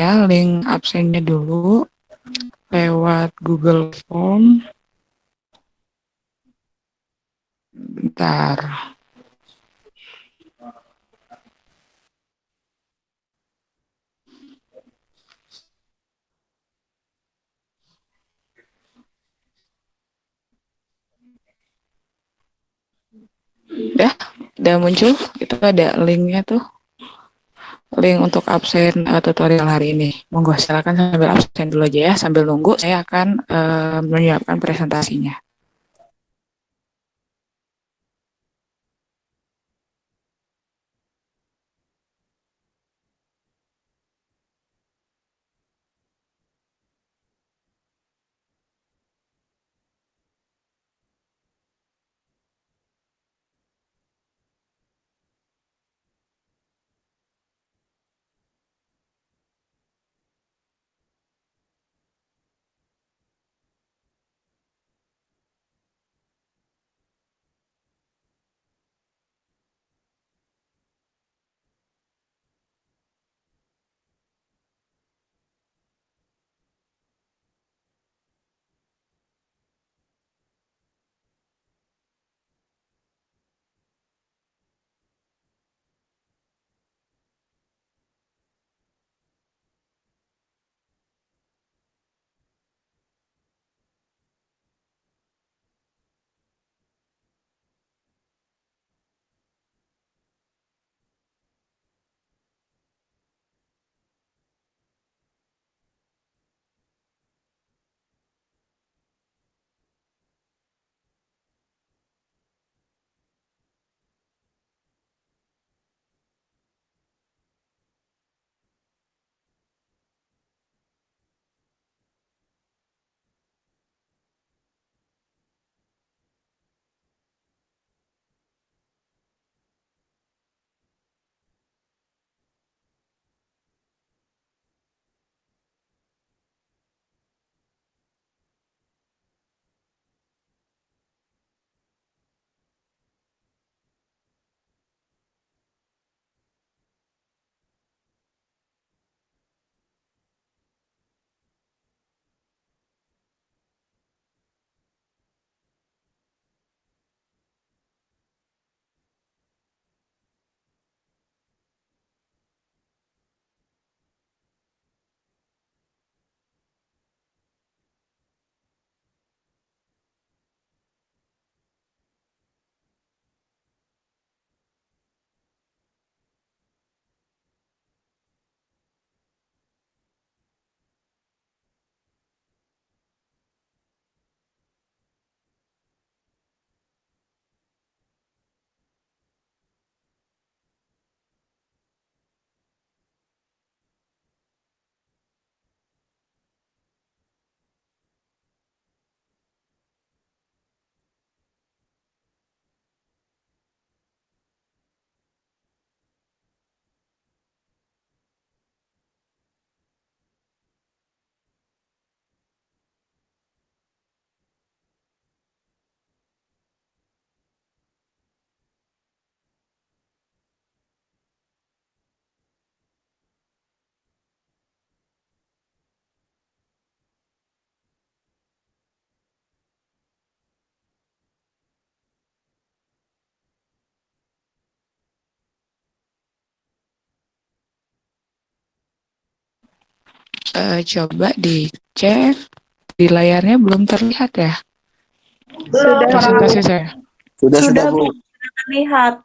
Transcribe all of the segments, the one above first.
ya link absennya dulu lewat Google Form. Bentar. Udah muncul. Itu ada linknya tuh. Link untuk absen tutorial hari ini. Monggo silakan sambil absen dulu aja ya. Sambil nunggu saya akan menyiapkan presentasinya. Coba dicek di layarnya belum terlihat ya Belum, presentasi saya. sudah Bu. terlihat.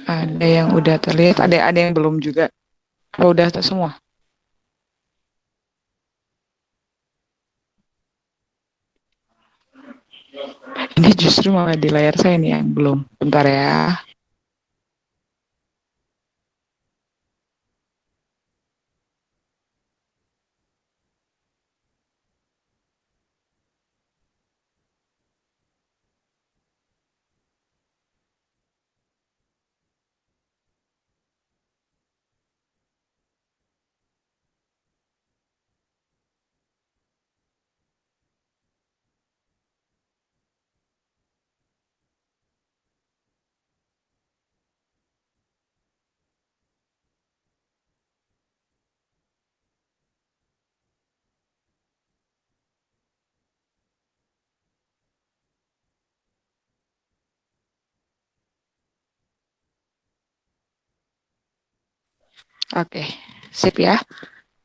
Ada yang udah terlihat, ada yang belum juga. Apa udah semua? Ini justru malah di layar saya nih yang belum. Bentar ya. Oke, sip ya.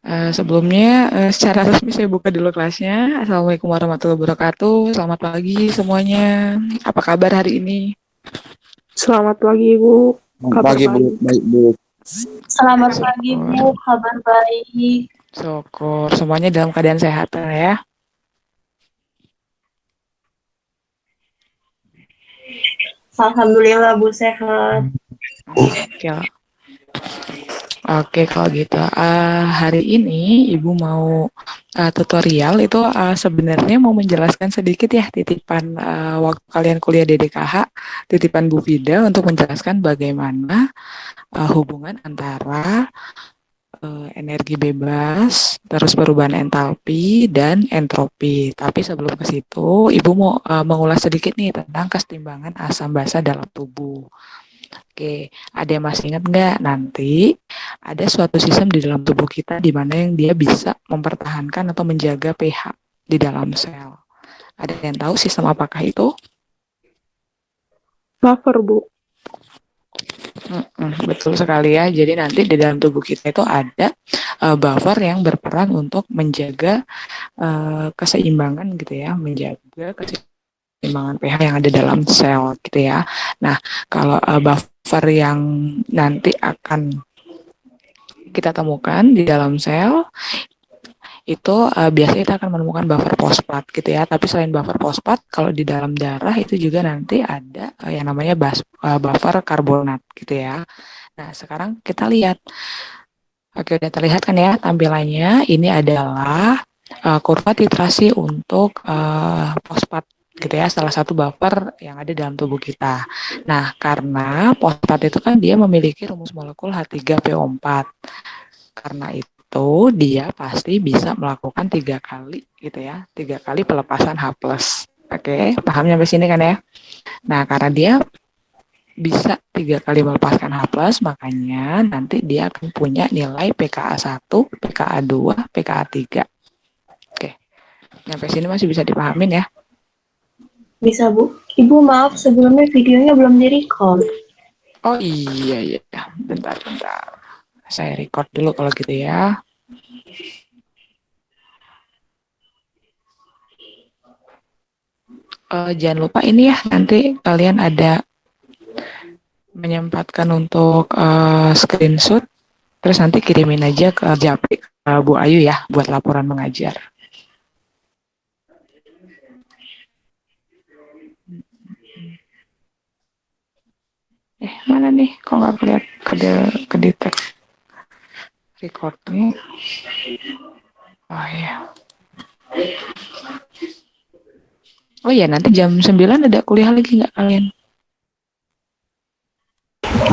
Sebelumnya secara resmi saya buka dulu kelasnya. Assalamualaikum warahmatullahi wabarakatuh. Selamat pagi semuanya. Apa kabar hari ini? Selamat pagi, Ibu. Kabar Pagi Bu, baik. baik Bu. Selamat pagi, Syukur, Bu. Kabar baik. syukur. Semuanya dalam keadaan sehat ya. Alhamdulillah, Bu, sehat. Oke, oke kalau gitu. Hari ini Ibu mau tutorial itu sebenarnya mau menjelaskan sedikit ya titipan waktu kalian kuliah di DKH, titipan Bu Fida untuk menjelaskan bagaimana hubungan antara energi bebas, terus perubahan entalpi dan entropi. Tapi sebelum ke situ, Ibu mau mengulas sedikit nih tentang kesetimbangan asam basa dalam tubuh. Oke, ada yang masih ingat nggak? Nanti ada suatu sistem di dalam tubuh kita di mana yang dia bisa mempertahankan atau menjaga pH di dalam sel. Ada yang tahu sistem apakah itu? Buffer, Bu. Betul sekali ya. Jadi nanti di dalam tubuh kita itu ada buffer yang berperan untuk menjaga keseimbangan gitu ya, menjaga keseimbangan pH yang ada dalam sel gitu ya. Nah, kalau buffer yang nanti akan kita temukan di dalam sel itu biasanya kita akan menemukan buffer fosfat gitu ya. Tapi selain buffer fosfat, kalau di dalam darah itu juga nanti ada yang namanya buffer karbonat gitu ya. Nah, sekarang kita lihat. Oke, udah terlihat kan ya tampilannya. Ini adalah kurva titrasi untuk fosfat gitu ya, salah satu buffer yang ada dalam tubuh kita. Nah, karena fosfat itu kan dia memiliki rumus molekul H3PO4. Karena itu dia pasti bisa melakukan 3 kali gitu ya, 3 kali pelepasan H+. Oke, paham sampai sini kan ya? Nah, karena dia bisa 3 kali melepaskan H+, makanya nanti dia akan punya nilai pKa 1, pKa 2, pKa 3. Oke, sampai sini masih bisa dipahamin ya? Bisa, Bu. Ibu, maaf, sebelumnya videonya belum di-record. Oh iya, bentar. Saya record dulu kalau gitu ya. Jangan lupa ini ya, nanti kalian ada menyempatkan untuk screenshot, terus nanti kirimin aja ke Japri, Bu Ayu ya, buat laporan mengajar. Mana nih? Kok nggak kelihatan ke detect recordnya? Oh iya. Oh iya, nanti jam 9 ada kuliah lagi nggak kalian?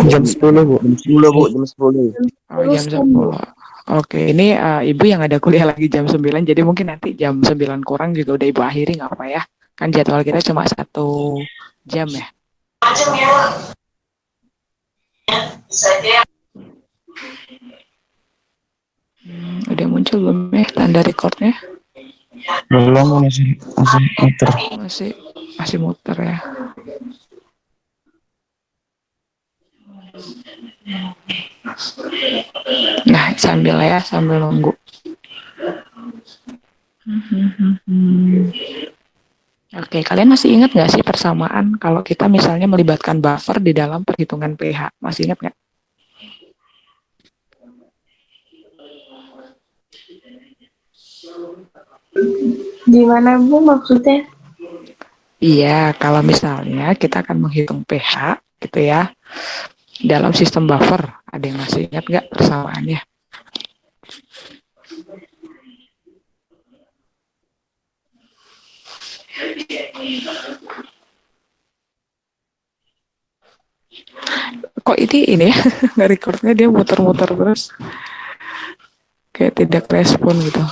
Jam 10 Bu. Jam 10 Bu, jam 10. Oh, jam 10. Oke, ini Ibu yang ada kuliah lagi jam 9, jadi mungkin nanti jam 9 kurang juga udah Ibu akhiri, nggak apa ya? Kan jadwal kita cuma 1 jam ya. Udah muncul belum ya tanda recordnya? Belum, masih muter. Masih muter ya. Nah, sambil nunggu. Oke, kalian masih ingat nggak sih persamaan kalau kita misalnya melibatkan buffer di dalam perhitungan pH? Masih ingat nggak? Gimana, Bu, maksudnya? Iya, kalau misalnya kita akan menghitung pH gitu ya, dalam sistem buffer, ada yang masih ingat nggak persamaannya? Kok ini ya, nggak recordnya dia muter-muter terus, kayak tidak respon gitu.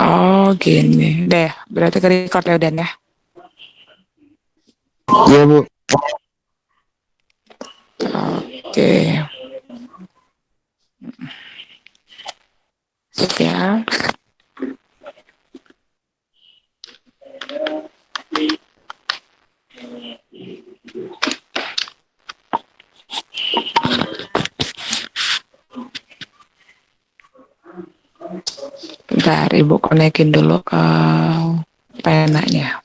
Oh gini, deh berarti ke record ya Dan ya. Iya Bu. Oke. Sip ya. Bentar, Ibu konekin dulu ke penanya.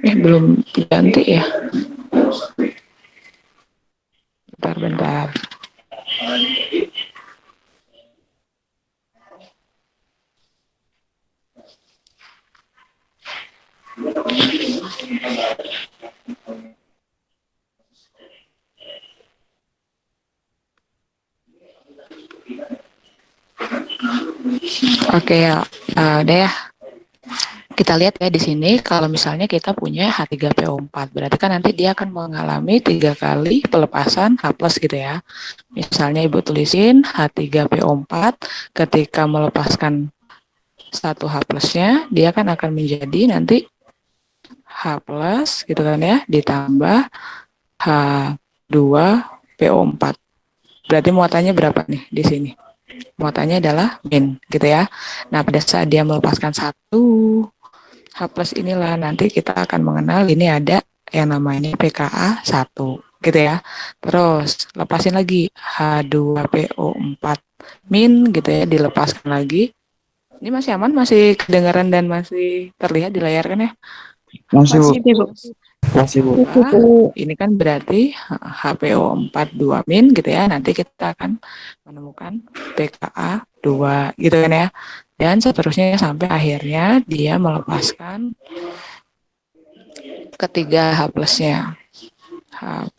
Belum diganti ya. Bentar. Oke ya, udah ya. Kita lihat ya di sini kalau misalnya kita punya H3PO4, berarti kan nanti dia akan mengalami 3 kali pelepasan H+ gitu ya. Misalnya Ibu tulisin H3PO4 ketika melepaskan satu H+-nya, dia kan akan menjadi nanti H+ gitu kan ya, ditambah H2PO4. Berarti muatannya berapa nih di sini? Muatannya adalah min gitu ya. Nah, pada saat dia melepaskan satu H+ inilah nanti kita akan mengenal ini ada yang namanya pKa 1 gitu ya. Terus lepasin lagi H2PO4 min gitu ya, dilepaskan lagi. Ini masih aman, masih kedengaran dan masih terlihat di layar kan ya? Masih, Bu. Bu. Masih, Bu. Ini kan berarti HPO4 2 min gitu ya. Nanti kita akan menemukan pKa 2 gitu kan ya. Dan seterusnya sampai akhirnya dia melepaskan ketiga H+-nya. H+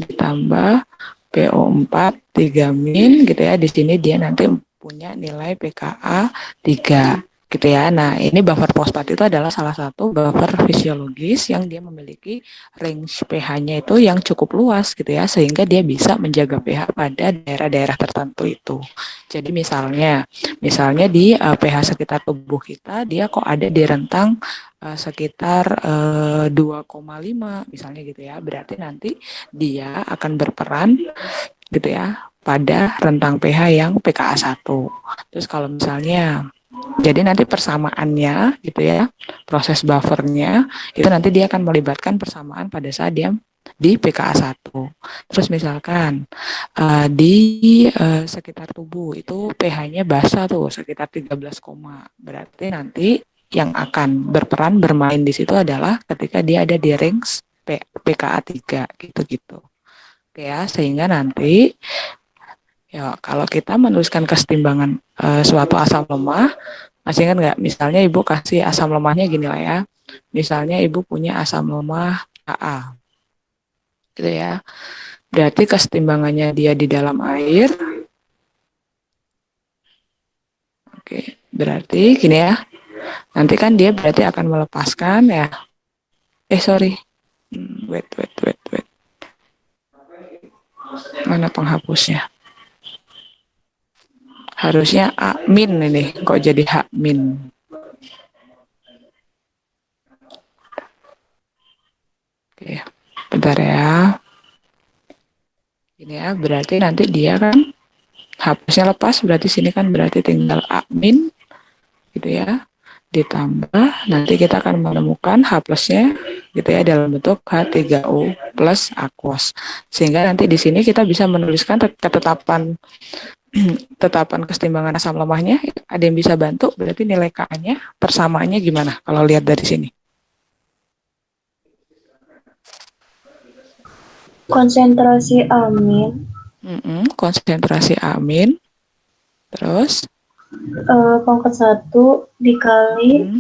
ditambah PO4 3 min gitu ya. Di sini dia nanti punya nilai pKa 3 gitu ya. Nah, ini buffer fosfat itu adalah salah satu buffer fisiologis yang dia memiliki range pH-nya itu yang cukup luas gitu ya, sehingga dia bisa menjaga pH pada daerah-daerah tertentu itu. Jadi misalnya di pH sekitar tubuh kita dia kok ada di rentang sekitar 2,5 misalnya gitu ya. Berarti nanti dia akan berperan gitu ya pada rentang pH yang pKa 1. Terus kalau misalnya jadi nanti persamaannya gitu ya, proses buffernya itu nanti dia akan melibatkan persamaan pada saat dia di pKa 1. Terus misalkan di sekitar tubuh itu pH-nya basah tuh sekitar 13, berarti nanti yang akan berperan bermain di situ adalah ketika dia ada di range pKa 3 gitu-gitu. Oke ya, sehingga nanti ya kalau kita menuliskan kesetimbangan suatu asam lemah, masih ingat nggak? Misalnya Ibu kasih asam lemahnya gini lah ya. Misalnya Ibu punya asam lemah AA, gitu ya. Berarti kesetimbangannya dia di dalam air. Oke, berarti gini ya. Nanti kan dia berarti akan melepaskan ya. Sorry. Wait. Mana penghapusnya? Harusnya A min ini, kok jadi H min. Oke, bentar ya. Ini ya, berarti nanti dia kan hapusnya lepas, berarti sini kan berarti tinggal A min gitu ya. Ditambah nanti kita akan menemukan H+-nya gitu ya dalam bentuk H3O plus aquos. Sehingga nanti di sini kita bisa menuliskan ketetapan kesetimbangan asam lemahnya. Ada yang bisa bantu? Berarti nilai K-nya persamaannya gimana kalau lihat dari sini? Konsentrasi amin. Konsentrasi amin. Terus? Pangkat 1 dikali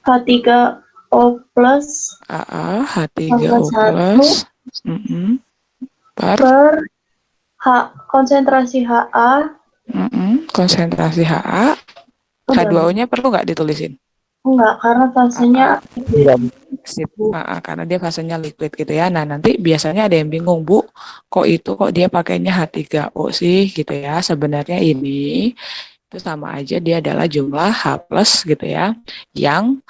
H3O plus H3O plus per konsentrasi HA Konsentrasi HA, Udah, Bu. H2O-nya perlu nggak ditulisin? Enggak, karena fasenya AA. Enggak, Bu. Sip, Bu. karena dia fasenya liquid gitu ya. Nah, nanti biasanya ada yang bingung, Bu, kok dia pakainya H3O sih gitu ya. Sebenarnya ini itu sama aja dia adalah jumlah H plus gitu ya yang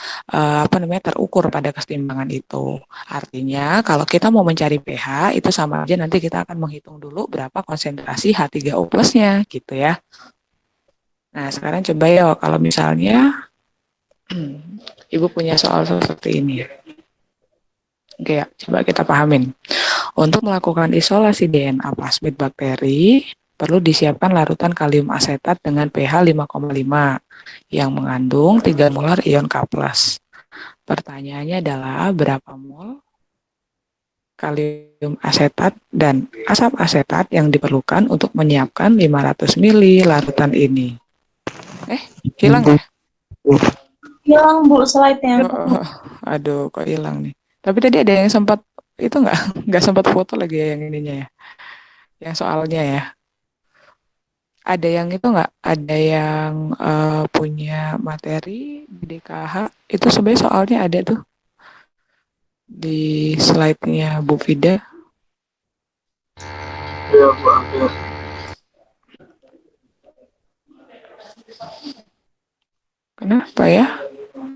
terukur pada keseimbangan itu. Artinya kalau kita mau mencari pH itu sama aja nanti kita akan menghitung dulu berapa konsentrasi H3O plusnya gitu ya. Nah, sekarang coba ya kalau misalnya Ibu punya soal seperti ini. Oke ya, coba kita pahamin. Untuk melakukan isolasi DNA plasmid bakteri, perlu disiapkan larutan kalium asetat dengan pH 5,5 yang mengandung 3 molar ion K+. Pertanyaannya adalah berapa mol kalium asetat dan asap asetat yang diperlukan untuk menyiapkan 500 ml larutan ini. Hilang Bu. ya? Hilang, Bu, slide-nya. Aduh, kok hilang nih. Tapi tadi ada yang sempat itu nggak nggak sempat foto lagi ya yang ininya ya, yang soalnya ya. Ada yang itu nggak? Ada yang punya materi di DKH itu sebenarnya soalnya ada tuh di slide-nya Bu Fida. Iya, Bu, ada. Kenapa ya?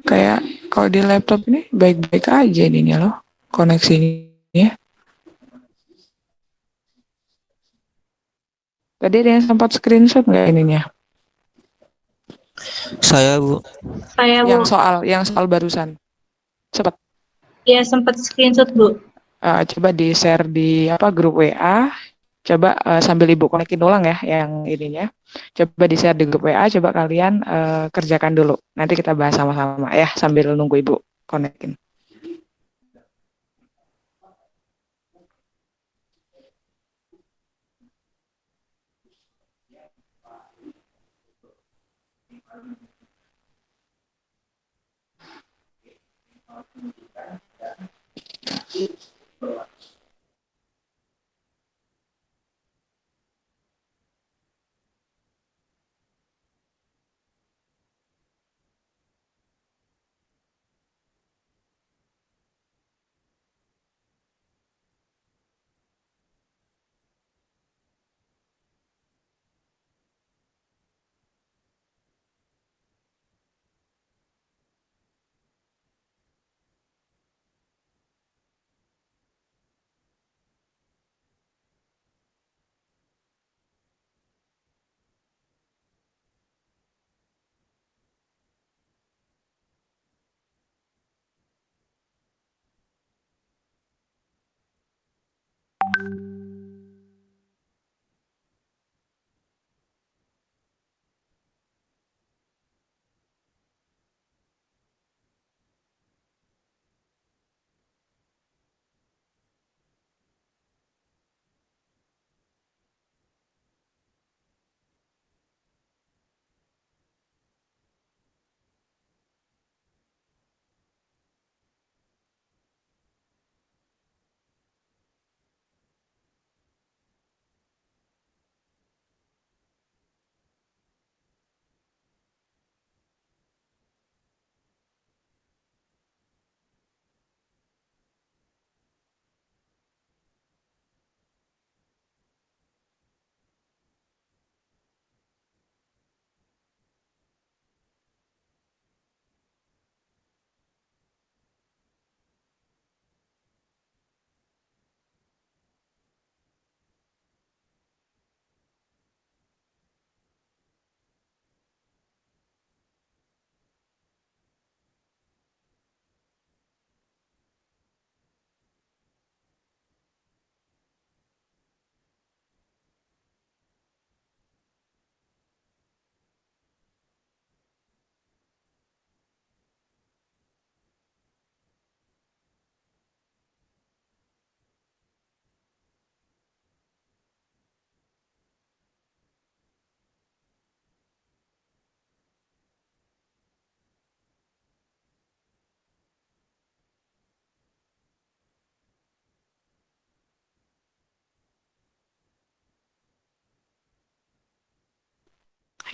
Kayak kalau di laptop ini baik-baik aja ininya loh koneksinya. Tadi ada yang sempat screenshot nggak ininya? Saya, Bu. Saya, Bu. Yang soal barusan. Cepat. Ya, sempat screenshot, Bu. Coba di share di grup WA. Coba sambil Ibu konekin ulang ya yang ininya. Coba di share di grup WA. Coba kalian kerjakan dulu. Nanti kita bahas sama-sama ya sambil nunggu Ibu konekin.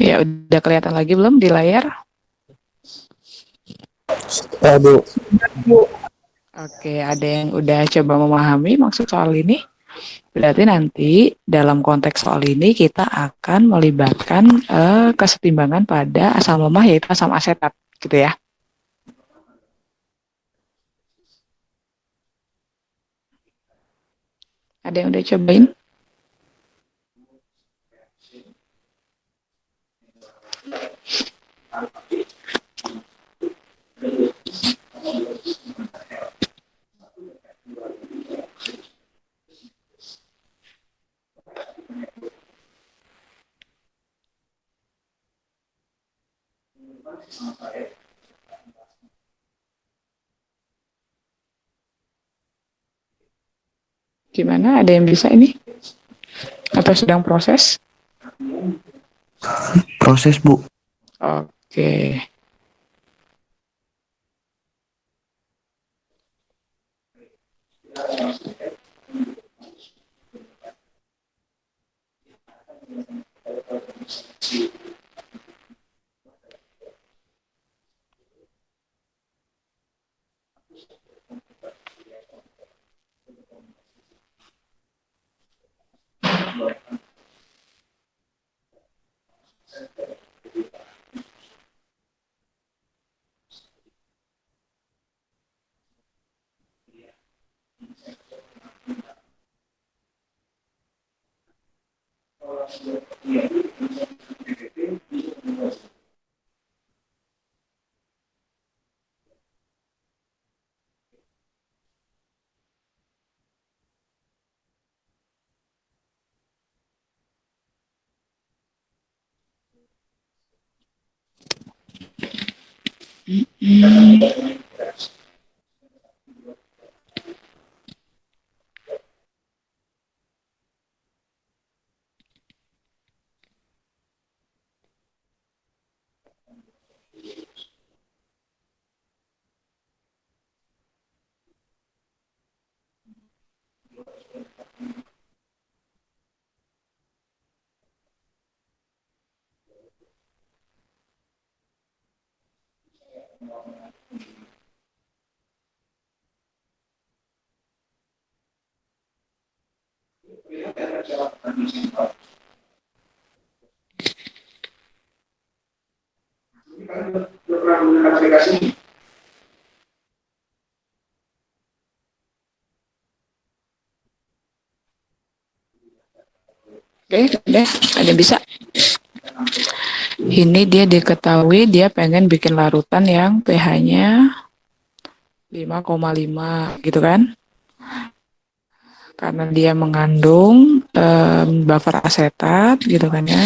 Ya, udah kelihatan lagi belum di layar? Bu. Oke, ada yang udah coba memahami maksud soal ini? Berarti nanti dalam konteks soal ini kita akan melibatkan kesetimbangan pada asam lemah yaitu asam asetat, gitu ya. Ada yang udah cobain? Gimana? Ada yang bisa ini? Atau sedang proses? Proses, Bu. Oke. Oke, udah ada yang bisa. Ini dia diketahui dia pengen bikin larutan yang pH-nya 5,5 gitu kan. Karena dia mengandung buffer asetat gitu kan ya.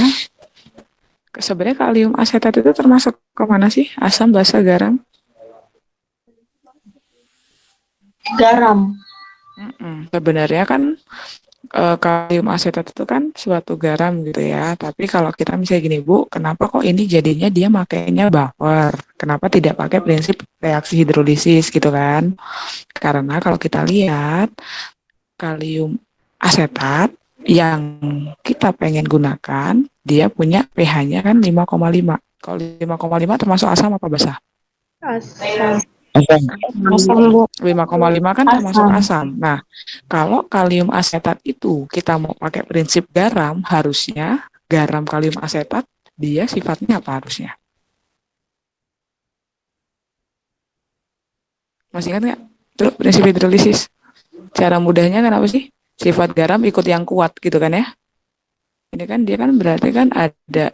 Sebenarnya kalium asetat itu termasuk ke mana sih? Asam, basa, garam? Garam. Sebenarnya kan kalium asetat itu kan suatu garam gitu ya. Tapi kalau kita misalnya gini Bu, kenapa kok ini jadinya dia makainya buffer? Kenapa tidak pakai prinsip reaksi hidrolisis gitu kan? Karena kalau kita lihat kalium asetat yang kita pengen gunakan, dia punya pH-nya kan 5,5. Kalau 5,5 termasuk asam apa basa? Asam. Asam. Asam, Bu. 5,5 kan termasuk asam. Nah, kalau kalium asetat itu kita mau pakai prinsip garam, harusnya garam kalium asetat dia sifatnya apa harusnya? Masih ingat nggak? Terus prinsip hidrolisis. Cara mudahnya kan apa sih? Sifat garam ikut yang kuat gitu kan ya. Ini kan dia kan berarti kan ada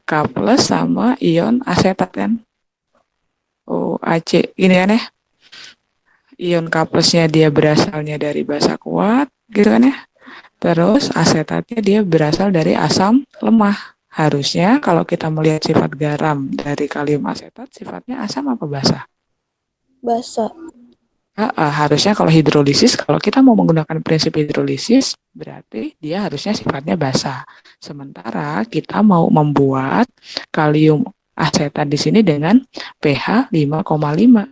K plus sama ion asetat kan. OAC ini kan ya. Ion K plusnya dia berasalnya dari basa kuat gitu kan ya. Terus asetatnya dia berasal dari asam lemah. Harusnya kalau kita melihat sifat garam dari kalium asetat, sifatnya asam apa basa? Basa. Harusnya kalau hidrolisis, kalau kita mau menggunakan prinsip hidrolisis, berarti dia harusnya sifatnya basa. Sementara kita mau membuat kalium asetat di sini dengan pH 5,5.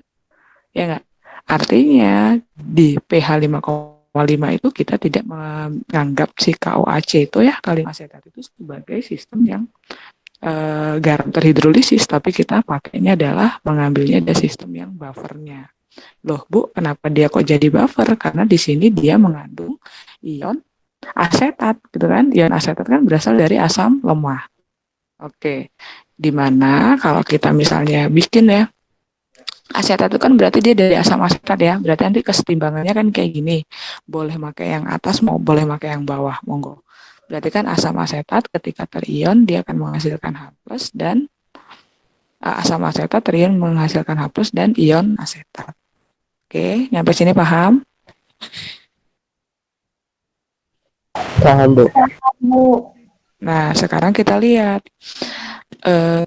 Ya enggak? Artinya di pH 5,5 itu kita tidak menganggap si KOAC itu ya kalium asetat itu sebagai sistem yang garam terhidrolisis, tapi kita pakainya adalah mengambilnya dari sistem yang buffernya. Loh Bu, kenapa dia kok jadi buffer? Karena di sini dia mengandung ion asetat, gitu kan? Ion asetat kan berasal dari asam lemah. Oke, dimana kalau kita misalnya bikin ya, asetat itu kan berarti dia dari asam asetat ya, berarti nanti kesetimbangannya kan kayak gini, boleh pakai yang atas, mau boleh pakai yang bawah, monggo. Berarti kan asam asetat ketika terion dia akan menghasilkan H+, dan asam asetat terion menghasilkan H+ dan ion asetat. Oke, nyampe sini paham? Paham, Bu. Bu. Nah, sekarang kita lihat.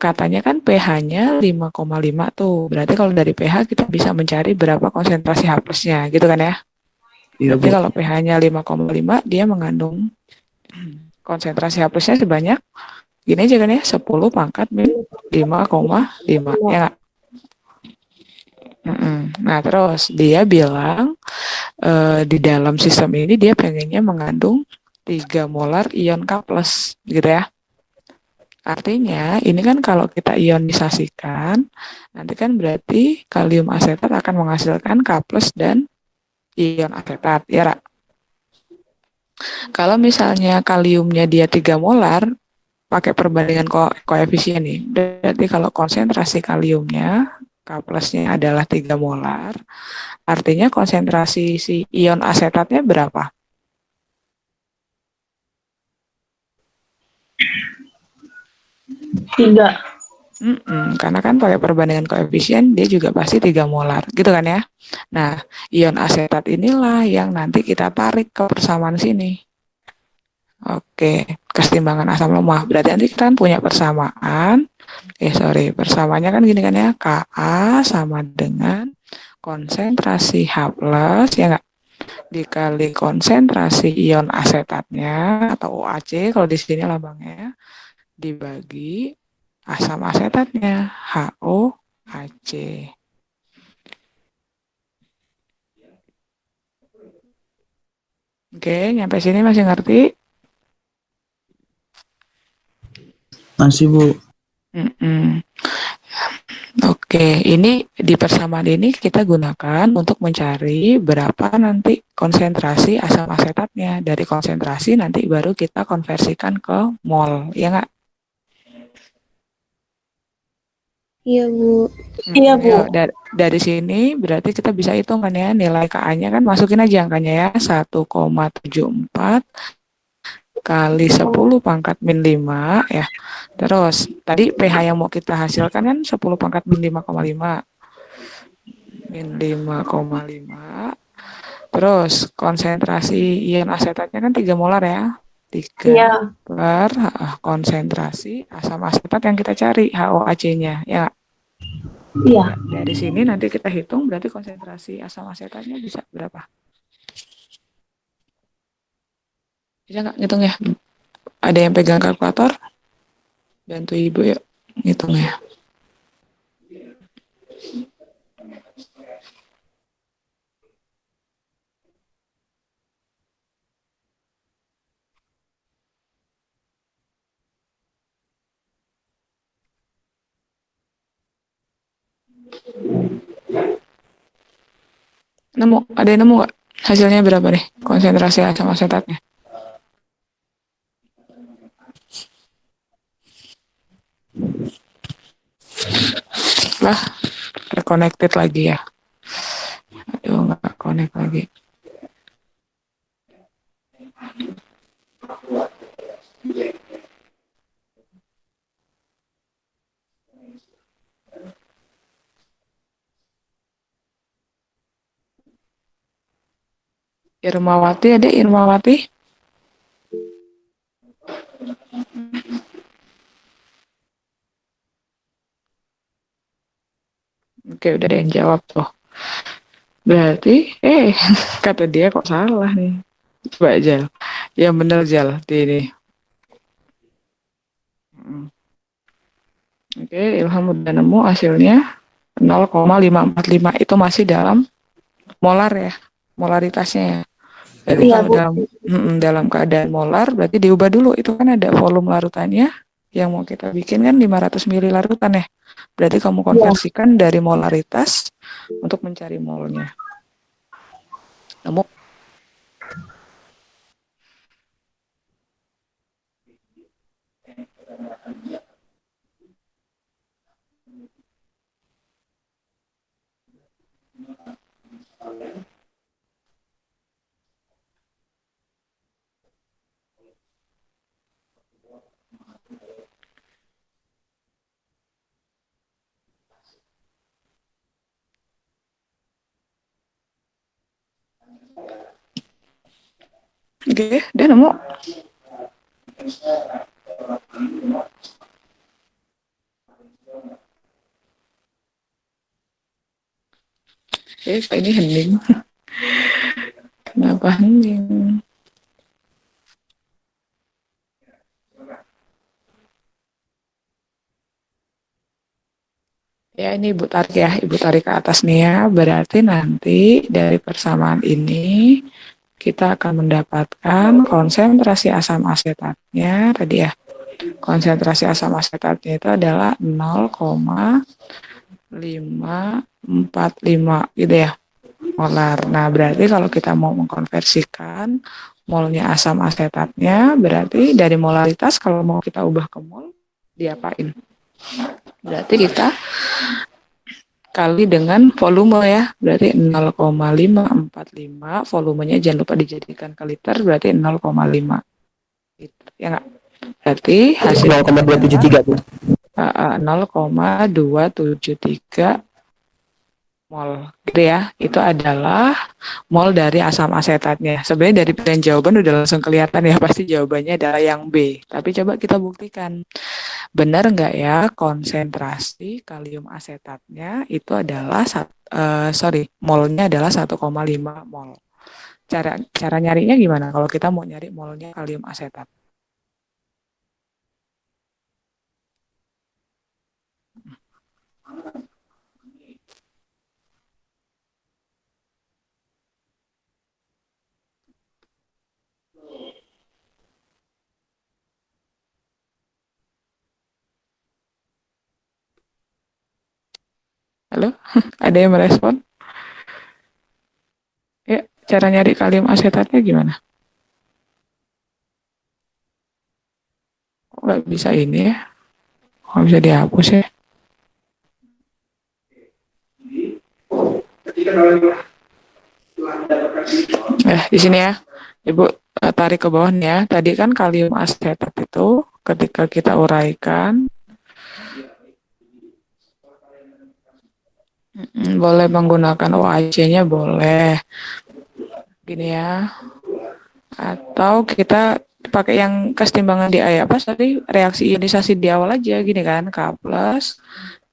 Katanya kan pH-nya 5,5 tuh. Berarti kalau dari pH kita bisa mencari berapa konsentrasi H+-nya, gitu kan ya? Iya, Berarti Bu. kalau pH-nya 5,5, dia mengandung konsentrasi H+-nya sebanyak gini aja kan ya, 10 pangkat min 5,5, ya nggak? Nah, terus dia bilang di dalam sistem ini dia pengennya mengandung 3 molar ion K+, gitu ya. Artinya, ini kan kalau kita ionisasikan, nanti kan berarti kalium asetat akan menghasilkan K+ dan ion asetat, ya Ra? Kalau misalnya kaliumnya dia 3 molar, pakai perbandingan koefisien nih, berarti kalau konsentrasi kaliumnya, K+-nya adalah 3 molar, artinya konsentrasi si ion asetatnya berapa? 3. Karena kan pakai perbandingan koefisien dia juga pasti 3 molar, gitu kan ya. Nah, ion asetat inilah yang nanti kita tarik ke persamaan sini. Oke, kesetimbangan asam lemah. Berarti nanti kita kan punya persamaan. Persamaannya kan gini kan ya, Ka sama dengan konsentrasi H+, ya nggak? Dikali konsentrasi ion asetatnya atau OAC kalau di sini lambangnya, dibagi asam asetatnya, HOAC. Oke, nyampe sini masih ngerti? Masih, Bu. Oke, ini di persamaan ini kita gunakan untuk mencari berapa nanti konsentrasi asam asetatnya. Dari konsentrasi nanti baru kita konversikan ke mol, ya nggak? Iya, Bu. Iya, Bu. Dari sini berarti kita bisa hitung kan ya, nilai Ka-nya kan masukin aja angkanya ya, 1,74 kali 10 pangkat min 5 ya. Terus tadi pH yang mau kita hasilkan kan 10 pangkat min 5,5. Min 5,5. Terus konsentrasi ion asetatnya kan 3 molar ya. 3 Iya. per konsentrasi asam asetat yang kita cari, HOAC-nya ya. Iya. Dari sini nanti kita hitung berarti konsentrasi asam asetatnya bisa berapa? Bisa nggak ngitung ya? Ada yang pegang kalkulator? Bantu Ibu yuk ngitung ya. Nemu? Ada yang nemu nggak? Hasilnya berapa nih? Konsentrasi asam asetatnya? Lah, reconnected lagi ya. Aduh, nggak connect lagi. Irmawati, ada Irmawati? Oke, udah ada yang jawab tuh. Berarti, kata dia kok salah nih. Coba Jal. Yang bener Jal, di ini. Oke, Ilham udah nemu hasilnya 0,545 itu masih dalam molar ya, molaritasnya ya. Jadi Iya, kalau Bu. dalam keadaan molar berarti diubah dulu, itu kan ada volume larutannya Yang mau kita bikin kan 500 ml larutan ya. Berarti kamu Iya. konversikan dari molaritas untuk mencari molnya. Kamu oke, dia nemu. Ini hening. Kenapa hening? Ya ini Ibu tarik ya, Ibu tarik ke atas nih ya. Berarti nanti dari persamaan ini kita akan mendapatkan konsentrasi asam asetatnya tadi ya. Konsentrasi asam asetatnya itu adalah 0,545 gitu ya, molar. Nah, berarti kalau kita mau mengkonversikan molnya asam asetatnya, berarti dari molaritas kalau mau kita ubah ke mol, diapain? Berarti kita kali dengan volume ya, berarti 0,545, volumenya jangan lupa dijadikan ke liter, berarti 0,5 liter, ya nggak? Berarti hasil 0,273 Bu. 0,273 mol, gitu ya. Itu adalah mol dari asam asetatnya. Sebenarnya dari pilihan jawaban udah langsung kelihatan ya, pasti jawabannya adalah yang B. Tapi coba kita buktikan. Benar nggak ya konsentrasi kalium asetatnya itu adalah molnya adalah 1,5 mol. Cara nyarinya gimana kalau kita mau nyari molnya kalium asetat? Halo? Ada yang merespon? Ya, cara nyari kalium asetatnya gimana? Kok nggak bisa ini ya? Kok nggak bisa dihapus ya? Di sini ya, Ibu tarik ke bawah nih ya. Tadi kan kalium asetat itu ketika kita uraikan, boleh menggunakan OAC-nya boleh, gini ya. Atau kita pakai yang kesetimbangan di apa tadi reaksi ionisasi di awal aja gini kan, K+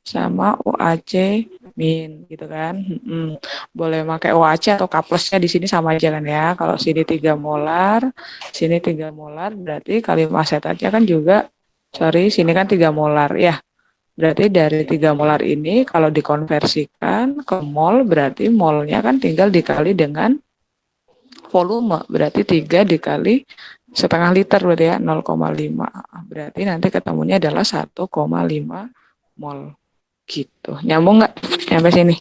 sama OAC min gitu kan. Boleh pakai OAC atau K+-nya di sini sama aja kan ya. Kalau sini 3 molar, sini 3 molar berarti kalium asetatnya kan juga sini kan 3 molar ya. Berarti dari 3 molar ini kalau dikonversikan ke mol berarti molnya kan tinggal dikali dengan volume. Berarti 3 dikali setengah liter berarti ya 0,5. Berarti nanti ketemunya adalah 1,5 mol. Gitu. Nyambung nggak sampai sini?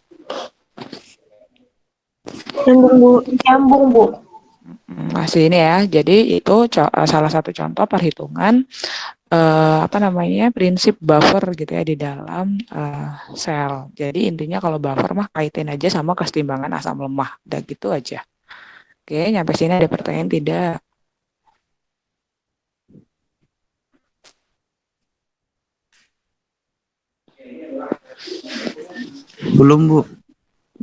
Nyambung Bu. Masih ini ya. Jadi itu salah satu contoh perhitungan prinsip buffer gitu ya di dalam sel. Jadi intinya kalau buffer mah kaitin aja sama kesetimbangan asam lemah. Udah gitu aja. Oke, nyampe sini ada pertanyaan tidak? Belum Bu.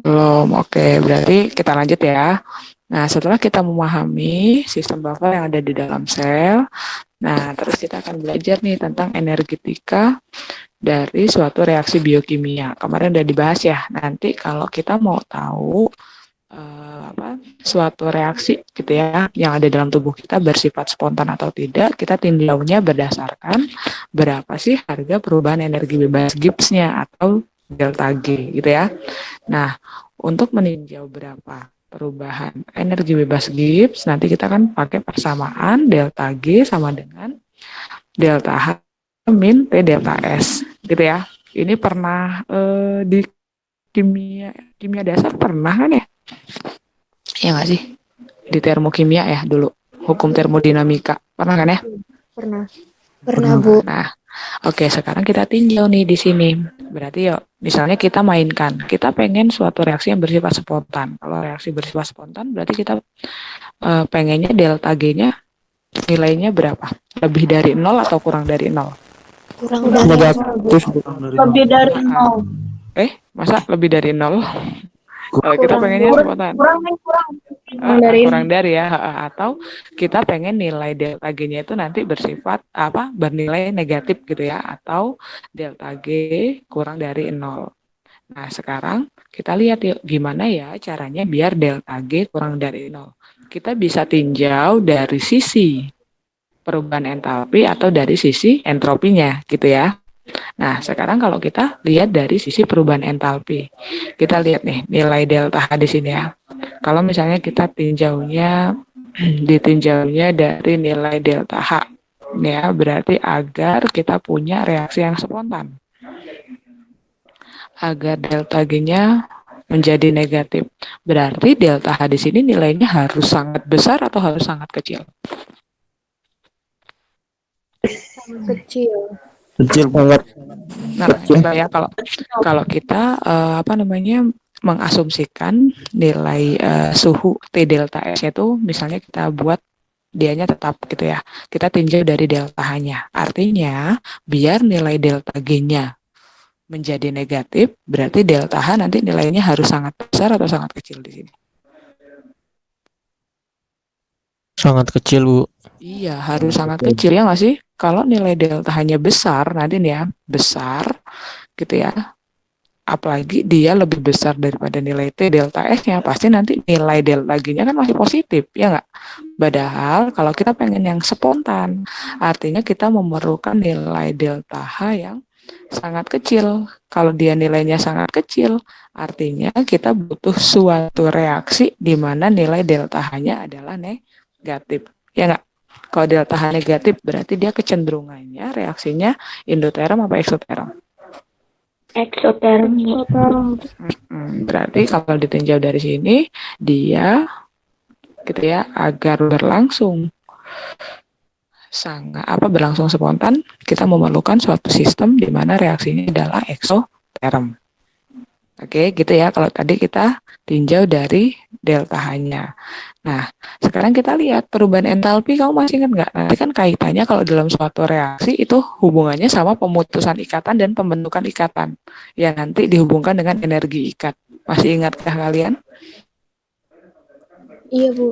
Belum. Oke, berarti kita lanjut ya. Nah, setelah kita memahami sistem buffer yang ada di dalam sel, nah terus kita akan belajar nih tentang energetika dari suatu reaksi biokimia. Kemarin udah dibahas ya. Nanti kalau kita mau tahu suatu reaksi gitu ya yang ada dalam tubuh kita bersifat spontan atau tidak, kita tinjaunya berdasarkan berapa sih harga perubahan energi bebas Gibbs-nya atau delta G gitu ya. Nah, untuk meninjau berapa perubahan energi bebas Gibbs, nanti kita kan pakai persamaan delta G sama dengan delta H min T delta S gitu ya. Ini pernah di kimia dasar pernah kan ya? Ya nggak sih? Di termokimia ya dulu. Hukum termodinamika. Pernah kan ya? Pernah. Pernah, Bu. Nah, oke, sekarang kita tinjau nih di sini. Berarti yuk, misalnya kita mainkan. Kita pengen suatu reaksi yang bersifat spontan. Kalau reaksi bersifat spontan, berarti kita pengennya delta G-nya nilainya berapa? Lebih dari 0 atau kurang dari 0? Kurang dari Negatif Bu. lebih dari 0. Masa lebih dari 0? Kalau kita pengennya spontan. Kurang dari ya. Atau kita pengen nilai delta G-nya itu nanti bersifat bernilai negatif gitu ya. Atau delta G kurang dari 0. Nah, sekarang kita lihat yuk gimana ya caranya biar delta G kurang dari 0. Kita bisa tinjau dari sisi perubahan entalpi atau dari sisi entropinya gitu ya. Nah, sekarang kalau kita lihat dari sisi perubahan entalpi. Kita lihat nih nilai delta H di sini ya. Kalau misalnya kita ditinjaunya dari nilai delta H ya, berarti agar kita punya reaksi yang spontan. Agar delta G-nya menjadi negatif. Berarti delta H di sini nilainya harus sangat besar atau harus sangat kecil? Kecil. Kecil banget. Nah, coba ya kalau kita mengasumsikan nilai suhu T delta S itu misalnya kita buat dianya tetap gitu ya. Kita tinjau dari delta H-nya. Artinya biar nilai delta G-nya menjadi negatif, berarti delta H nanti nilainya harus sangat besar atau sangat kecil di sini? Sangat kecil Bu. Iya, harus sangat kecil ya nggak sih? Kalau nilai delta H-nya besar, nanti nih ya, besar gitu ya. Apalagi dia lebih besar daripada nilai T delta S-nya, pasti nanti nilai delta G-nya kan masih positif, ya nggak? Padahal kalau kita pengen yang spontan, artinya kita memerlukan nilai delta H yang sangat kecil. Kalau dia nilainya sangat kecil, artinya kita butuh suatu reaksi di mana nilai delta H-nya adalah negatif, ya nggak? Kalau delta H negatif berarti dia kecenderungannya reaksinya endoterm apa eksoterm? Eksoterm. Berarti kalau ditinjau dari sini dia gitu ya agar berlangsung berlangsung spontan, kita memerlukan suatu sistem di mana reaksinya adalah eksoterm. Oke, gitu ya. Kalau tadi kita tinjau dari delta H-nya. Nah, sekarang kita lihat perubahan entalpi. Kamu masih ingat nggak? Nanti kan kaitannya kalau dalam suatu reaksi itu hubungannya sama pemutusan ikatan dan pembentukan ikatan. Ya, nanti dihubungkan dengan energi ikat. Masih ingatkah kalian? Iya, Bu.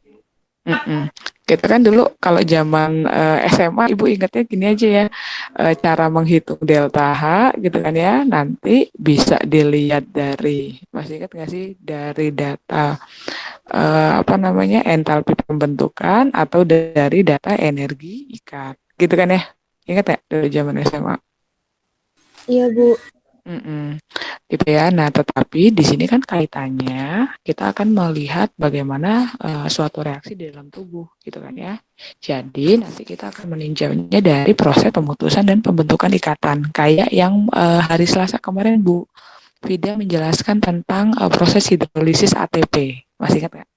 Kita kan dulu kalau zaman SMA Ibu ingatnya gini aja ya, cara menghitung delta H gitu kan ya, nanti bisa dilihat dari, masih ingat nggak sih, dari data entalpi pembentukan atau dari data energi ikat gitu kan ya, ingat ya dari zaman SMA? Iya, Bu. Gitu ya. Nah, tetapi di sini kan kaitannya kita akan melihat bagaimana suatu reaksi di dalam tubuh, gitu kan ya. Jadi nanti kita akan meninjaunya dari proses pemutusan dan pembentukan ikatan, kayak yang hari Selasa kemarin Bu Vida menjelaskan tentang proses hidrolisis ATP. Masih ingat nggak?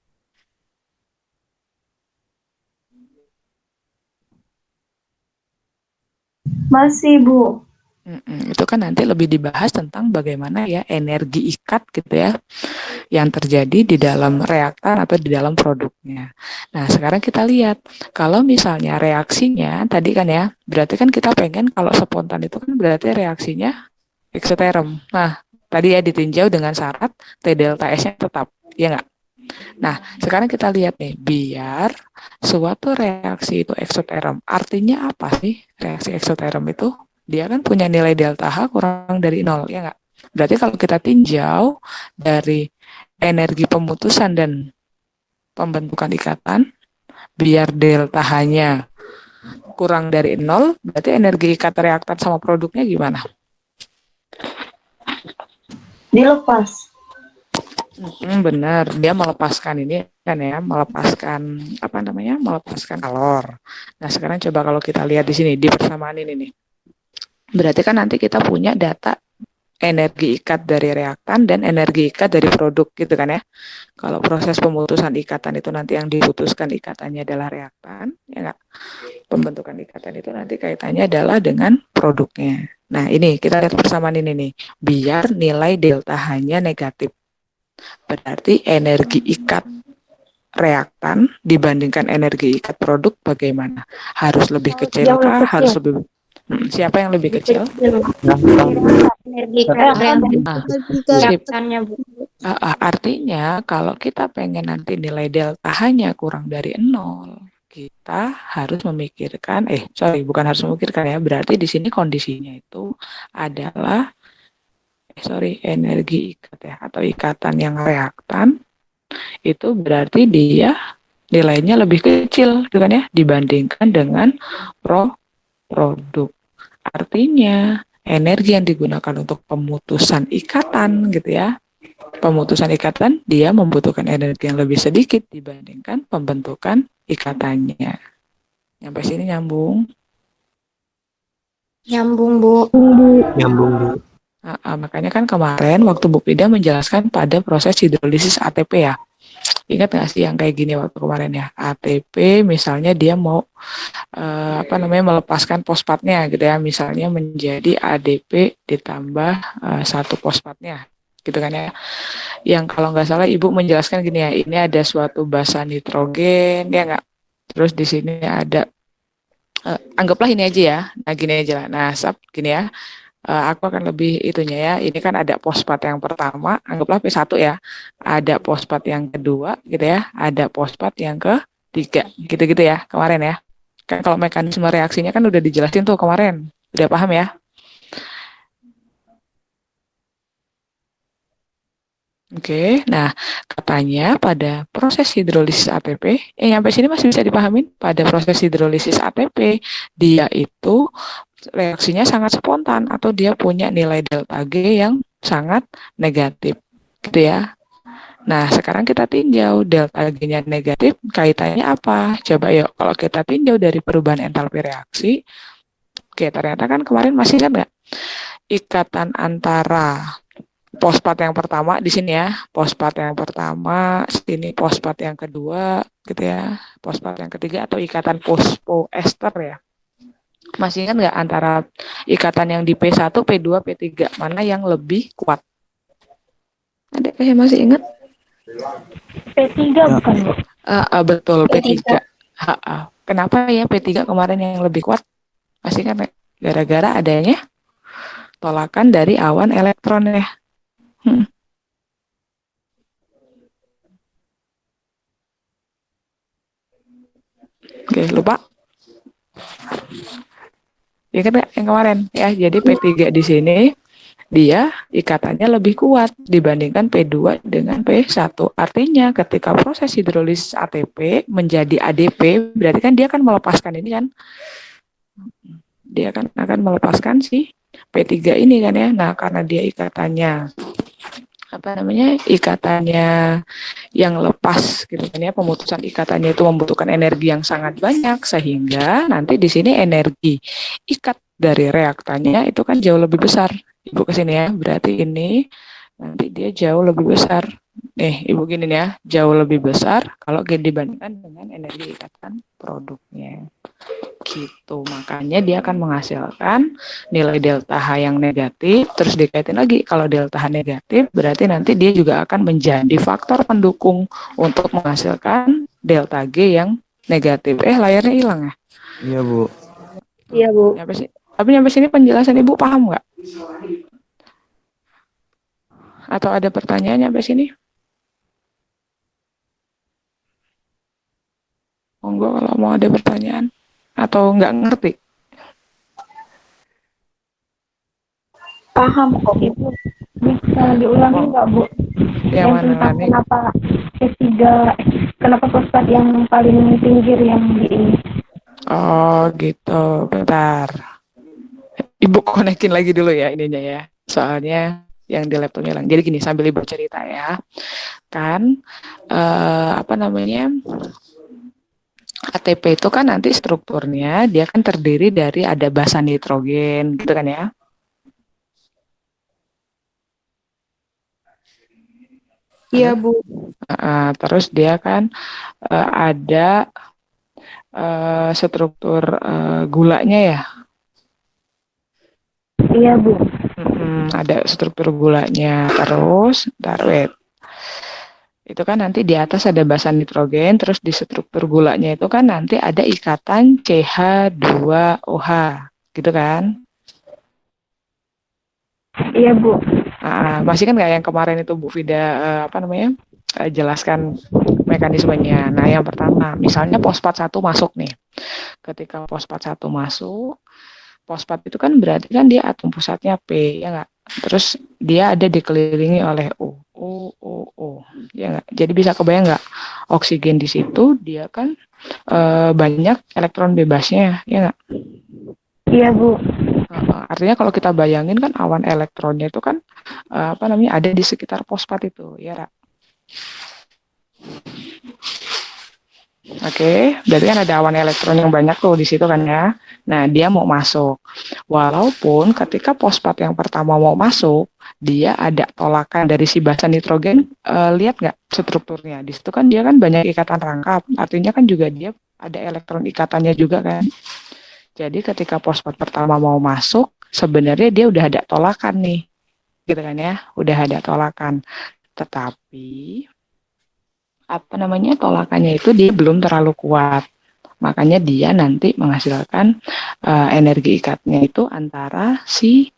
Masih, Bu. Itu kan nanti lebih dibahas tentang bagaimana ya energi ikat gitu ya yang terjadi di dalam reaktan atau di dalam produknya. Nah, sekarang kita lihat kalau misalnya reaksinya tadi kan ya, berarti kan kita pengen kalau spontan itu kan berarti reaksinya eksoterm. Nah, tadi ya ditinjau dengan syarat T delta S-nya tetap, ya nggak? Nah, sekarang kita lihat nih, biar suatu reaksi itu eksoterm, artinya apa sih reaksi eksoterm itu? Dia kan punya nilai delta H kurang dari 0, ya nggak? Berarti kalau kita tinjau dari energi pemutusan dan pembentukan ikatan, biar delta H-nya kurang dari 0, berarti energi ikat reaktan sama produknya gimana? Dilepas. Benar, dia melepaskan ini kan ya, melepaskan melepaskan kalor. Nah, sekarang coba kalau kita lihat di sini di persamaan ini nih. Berarti kan nanti kita punya data energi ikat dari reaktan dan energi ikat dari produk gitu kan ya. Kalau proses pemutusan ikatan itu nanti yang diputuskan ikatannya adalah reaktan, ya enggak? Pembentukan ikatan itu nanti kaitannya adalah dengan produknya. Nah, ini kita lihat persamaan ini nih. Biar nilai delta H-nya negatif. Berarti energi ikat reaktan dibandingkan energi ikat produk bagaimana? Harus lebih kecil Yang lebih kah? Harus kecil. lebih siapa yang lebih Lebih kecil? kecil. Energi Reaktan. Ah, Iya. sip. reaktannya, Bu. Artinya kalau kita pengen nanti nilai delta H-nya kurang dari 0, kita harus memikirkan, bukan harus memikirkan ya, berarti di sini kondisinya itu adalah, energi ikat ya, atau ikatan yang reaktan, itu berarti dia nilainya lebih kecil, gitu kan ya, dibandingkan dengan produk. Artinya, energi yang digunakan untuk pemutusan ikatan, gitu ya, pemutusan ikatan, dia membutuhkan energi yang lebih sedikit dibandingkan pembentukan ikatannya. Sampai sini nyambung? Nyambung, Bu. Nyambung, Bu. Makanya kan kemarin waktu Bu Pida menjelaskan pada proses hidrolisis ATP ya. Ingat nggak sih yang kayak gini waktu kemarin ya? ATP misalnya dia mau melepaskan fosfatnya gitu ya, misalnya menjadi ADP ditambah 1 fosfatnya gitu kan ya. Yang kalau nggak salah Ibu menjelaskan gini ya, ini ada suatu basa nitrogen ya nggak, terus di sini ada anggaplah ini aja ya, nah gini aja lah, nah gini ya, aku akan lebih itunya ya, ini kan ada fosfat yang pertama, anggaplah P1 ya, ada fosfat yang kedua gitu ya, ada fosfat yang ketiga gitu-gitu ya kemarin ya. Kan kalau mekanisme reaksinya kan udah dijelasin tuh kemarin, udah paham ya? Oke, nah katanya pada proses hidrolisis ATP, sampai sini masih bisa dipahamin? Pada proses hidrolisis ATP, dia itu reaksinya sangat spontan atau dia punya nilai delta G yang sangat negatif, gitu ya. Nah, sekarang kita tinjau delta G-nya negatif, kaitannya apa? Coba yuk, kalau kita tinjau dari perubahan entalpi reaksi, oke, ternyata kan kemarin masih kan nggak? Ikatan antara fosfat yang pertama di sini ya, fosfat yang pertama, sini fosfat yang kedua, gitu ya, fosfat yang ketiga atau ikatan fosfoester ya. Masih ingat nggak antara ikatan yang di P1, P2, P3 mana yang lebih kuat? Ada yang masih ingat? P3 bukan, Bu? Betul P3. P3. Kenapa ya P3 kemarin yang lebih kuat? Masih kan gara-gara adanya tolakan dari awan elektron ya. Oke, lupa. Ya kan yang kemarin ya. Jadi P3 di sini dia ikatannya lebih kuat dibandingkan P2 dengan P1. Artinya ketika proses hidrolisis ATP menjadi ADP, berarti kan dia akan melepaskan ini kan. Dia akan melepaskan si P3 ini kan ya. Nah, karena dia ikatannya ikatannya yang lepas gitu kan ya, pemutusan ikatannya itu membutuhkan energi yang sangat banyak, sehingga nanti di sini energi ikat dari reaktannya itu kan jauh lebih besar. Ibu kesini ya, berarti ini nanti dia jauh lebih besar. Ibu gini ya, jauh lebih besar kalau dibandingkan dengan energi ikatan produknya. Gitu, makanya dia akan menghasilkan nilai delta H yang negatif, terus dikaitin lagi kalau delta H negatif berarti nanti dia juga akan menjadi faktor pendukung untuk menghasilkan delta G yang negatif. Layarnya hilang ya? Iya, Bu. Iya, Bu. Tapi nyampe sini penjelasan Ibu paham nggak? Atau ada pertanyaan nyampe sini? Monggo kalau mau ada pertanyaan atau nggak ngerti. Paham kok, Ibu. Bisa diulangi nggak, Bu? Yang mana tentang nih? kenapa P3, kenapa fosfat yang paling pinggir yang di ini? Oh gitu, bentar. Ibu konekin lagi dulu ya ininya ya. Soalnya yang di laptopnya hilang. Jadi gini, sambil Ibu cerita ya. Kan ATP itu kan nanti strukturnya dia kan terdiri dari ada basa nitrogen gitu kan ya. Iya, Bu. Terus dia kan ada struktur gulanya ya. Iya, Bu. Ada struktur gulanya. Terus, wait. Itu kan nanti di atas ada basa nitrogen, terus di struktur gulanya itu kan nanti ada ikatan CH2OH, gitu kan? Iya, Bu. Masih kan kayak yang kemarin itu Bu Vida jelaskan mekanismenya. Nah, yang pertama, misalnya fosfat 1 masuk nih. Ketika fosfat 1 masuk, fosfat itu kan berarti kan dia atom pusatnya P, ya nggak? Terus dia ada dikelilingi oleh O, ya nggak? Jadi bisa kebayang nggak? Oksigen di situ dia kan banyak elektron bebasnya, ya nggak? Iya, Bu. Artinya kalau kita bayangin kan awan elektronnya itu kan ada di sekitar fosfat itu, ya Ra? Oke, berarti kan ada awan elektron yang banyak tuh di situ kan ya. Nah, dia mau masuk. Walaupun ketika fosfat yang pertama mau masuk, dia ada tolakan dari si basa nitrogen. Lihat nggak strukturnya? Di situ kan dia kan banyak ikatan rangkap. Artinya kan juga dia ada elektron ikatannya juga kan. Jadi ketika fosfat pertama mau masuk, sebenarnya dia udah ada tolakan nih. Gitu kan ya, udah ada tolakan. Tetapi tolakannya itu dia belum terlalu kuat. Makanya dia nanti menghasilkan energi ikatnya itu antara si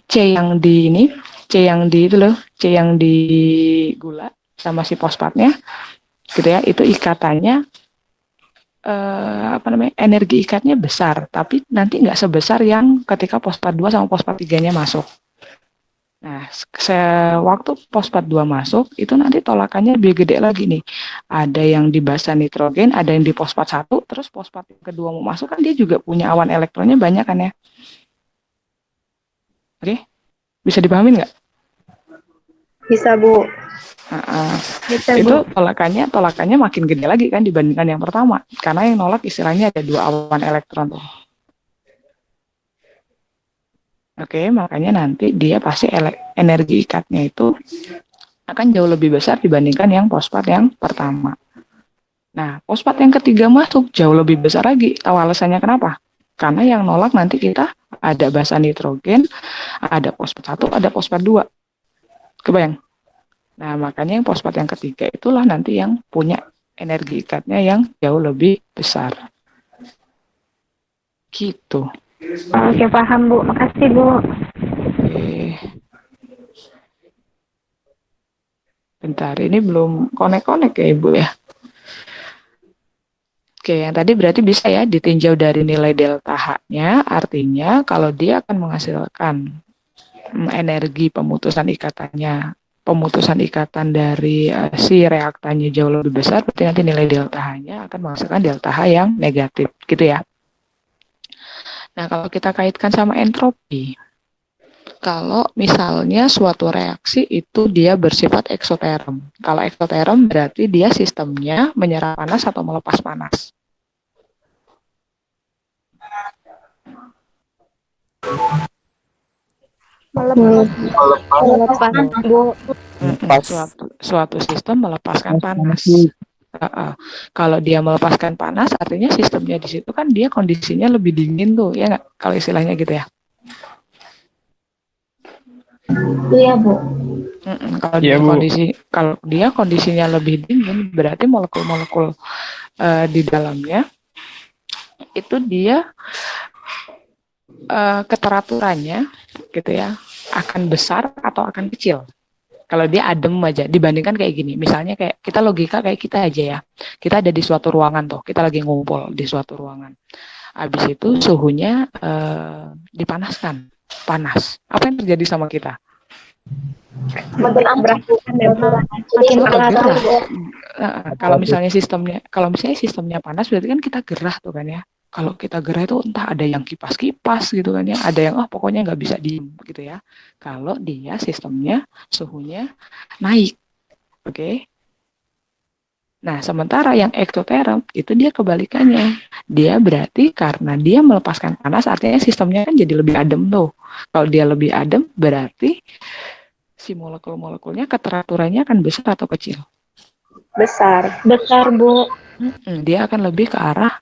C yang di gula sama si fosfatnya gitu ya, itu ikatannya energi ikatnya besar, tapi nanti nggak sebesar yang ketika fosfat 2 sama fosfat 3-nya masuk. Nah, sewaktu fosfat 2 masuk, itu nanti tolakannya lebih gede lagi nih. Ada yang di basa nitrogen, ada yang di fosfat 1, terus fosfat yang kedua mau masuk kan dia juga punya awan elektronnya banyak kan ya. Oke, bisa dipahamin nggak? Bisa, Bu. Bisa, itu tolakannya makin gede lagi kan dibandingkan yang pertama. Karena yang nolak istilahnya ada 2 awan elektron tuh. Oke, makanya nanti dia pasti energi ikatnya itu akan jauh lebih besar dibandingkan yang fosfat yang pertama. Nah, fosfat yang ketiga masuk jauh lebih besar lagi. Tahu alasannya kenapa? Karena yang nolak nanti kita ada basa nitrogen, ada fosfat 1, ada fosfat 2. Kebayang? Nah, makanya yang fosfat yang ketiga itulah nanti yang punya energi ikatnya yang jauh lebih besar. Gitu. Oke, paham Bu. Makasih Bu. Oke. Bentar, ini belum konek-konek ya Ibu ya. Oke, yang tadi berarti bisa ya ditinjau dari nilai delta H-nya, artinya kalau dia akan menghasilkan energi pemutusan ikatan dari si reaktannya jauh lebih besar, berarti nanti nilai delta H-nya akan menghasilkan delta H yang negatif, gitu ya. Nah, kalau kita kaitkan sama entropi, kalau misalnya suatu reaksi itu dia bersifat eksoterm. Kalau eksoterm berarti dia sistemnya menyerap panas atau melepas panas. Melepas Bu. Suatu sistem melepaskan panas. Kalau dia melepaskan panas, artinya sistemnya di situ kan dia kondisinya lebih dingin tuh, ya nggak? Kalau istilahnya gitu ya. Iya, Bu. Kalau dia kondisinya lebih dingin, berarti molekul-molekul di dalamnya itu dia keteraturannya gitu ya akan besar atau akan kecil. Kalau dia adem aja dibandingkan kayak gini, misalnya kayak kita logika kayak kita aja ya, kita ada di suatu ruangan tuh, kita lagi ngumpul di suatu ruangan, habis itu suhunya dipanaskan, panas, apa yang terjadi sama kita? Makin gerah. Kalau misalnya sistemnya panas berarti kan kita gerah tuh kan ya. Kalau kita gerah itu entah ada yang kipas-kipas gitu kan ya, ada yang pokoknya nggak bisa diem gitu ya. Kalau dia sistemnya suhunya naik, oke? Nah, sementara yang eksoterm itu dia kebalikannya. Dia berarti karena dia melepaskan panas, artinya sistemnya kan jadi lebih adem tuh. Kalau dia lebih adem, berarti si molekul-molekulnya keteraturannya akan besar atau kecil? Besar. Besar, Bu. Dia akan lebih ke arah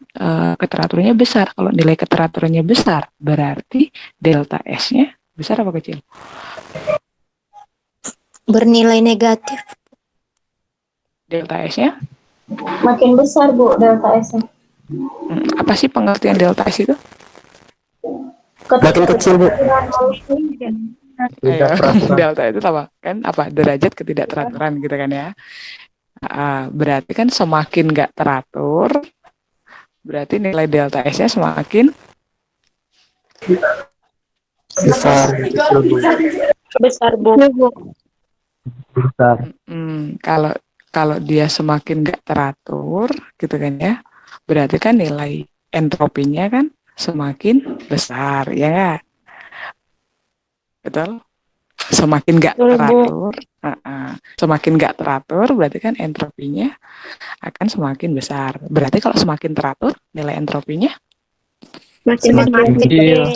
keteraturannya besar. Kalau nilai keteraturannya besar, berarti delta S-nya besar apa kecil? Bernilai negatif. Delta S-nya? Makin besar, Bu, delta S-nya. Apa sih pengertian delta S itu? Makin kecil, Bu. Ayo, Tidak terasa. delta itu apa? Kan apa? Derajat ketidakteraturan gitu kan ya. Berarti kan semakin nggak teratur, berarti nilai delta S-nya semakin Besar, kecil, Bu. Besar, Bu. Besar. kalau kalau dia semakin nggak teratur gitu kan ya, berarti kan nilai entropinya kan semakin besar ya nggak? Betul? Semakin nggak Betul, Bu. teratur, semakin nggak teratur berarti kan entropinya akan semakin besar. Berarti kalau semakin teratur nilai entropinya Makin kecil.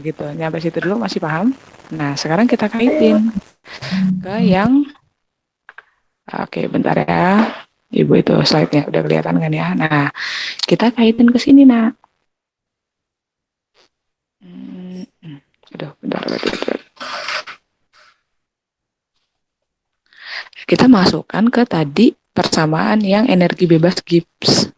gitu. Nyampe situ dulu masih paham? Nah, sekarang kita kaitin ke yang oke, bentar ya. Ibu itu slide-nya udah kelihatan kan ya. Nah, kita kaitin ke sini, Nak. Aduh, bentar. Kita masukkan ke tadi persamaan yang energi bebas Gibbs.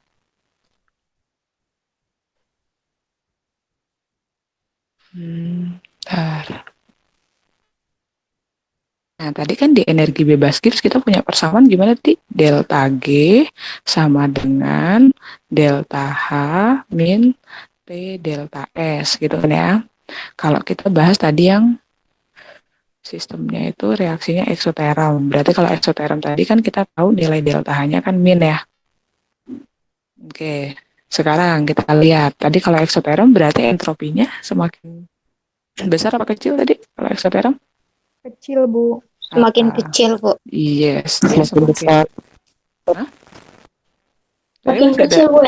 Bentar. Nah, tadi kan di energi bebas Gibbs kita punya persamaan gimana, Ti? Delta G sama dengan delta H min T delta S, gitu kan ya. Kalau kita bahas tadi yang sistemnya itu reaksinya eksoterm. Berarti kalau eksoterm tadi kan kita tahu nilai delta H-nya kan min ya. Oke, sekarang kita lihat. Tadi kalau eksoterm berarti entropinya semakin besar apa kecil tadi kalau eksoterm? Kecil, Bu. Semakin kecil, Bu. Yes, dia Semakin besar. Hah? Makin kecil, Bu.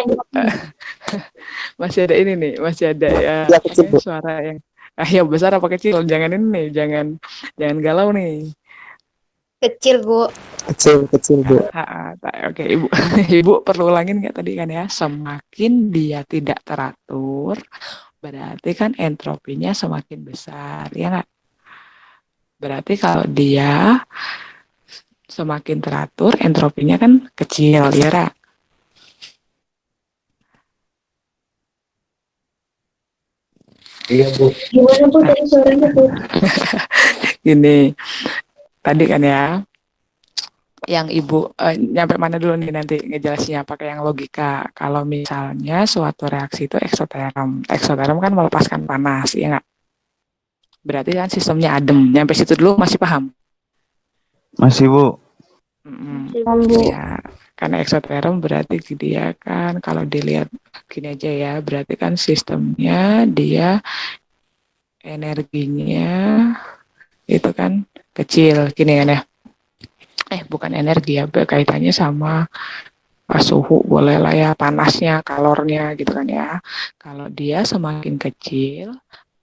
Masih ada ini nih, masih ada ya, Ya, kecil, Bu. suara yang yang besar apa kecil? Jangan ini nih, jangan galau nih. Kecil, Bu. Kecil, Bu. Oke, Ibu. Ibu perlu ulangin nggak tadi kan ya? Semakin dia tidak teratur, berarti kan entropinya semakin besar, ya nggak? Berarti kalau dia semakin teratur, entropinya kan kecil, ya nggak? Iya, Bu. Gimana, Bu, tadi suaranya, Bu? Ini tadi kan ya, yang Ibu nyampe mana dulu nih nanti ngejelasinnya pakai yang logika. Kalau misalnya suatu reaksi itu eksoterm kan melepaskan panas, ya nggak? Berarti kan sistemnya adem. Nyampe situ dulu masih paham? Masih, Bu. Ya, karena eksoterm berarti dia kan kalau dilihat gini aja ya, berarti kan sistemnya dia energinya itu kan kecil, gini kan ya. Bukan energi ya, berkaitannya sama suhu boleh lah ya, panasnya, kalornya gitu kan ya. Kalau dia semakin kecil,